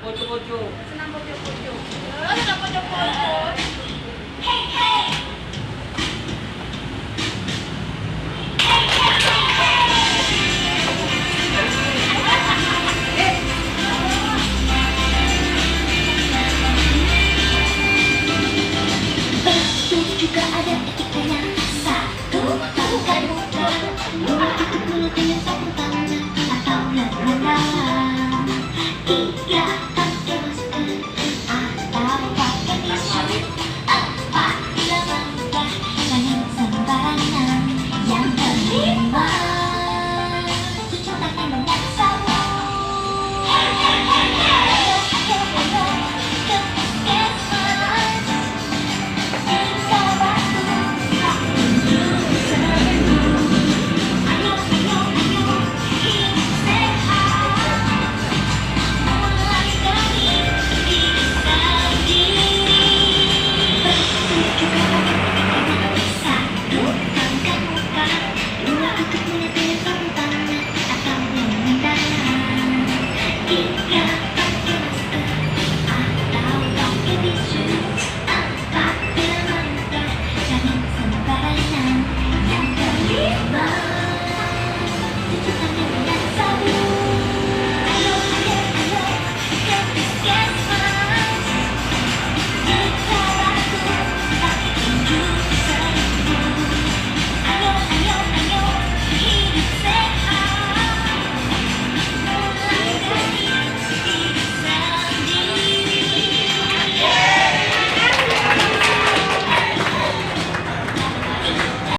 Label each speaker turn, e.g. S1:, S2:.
S1: Poco-poco.
S2: Senang poco-poco. Senang poco-poco.
S3: Juga ada etikanya. Satu, bukan mudah. Dua, itu dengan satu tangan atau lengan. Tiga,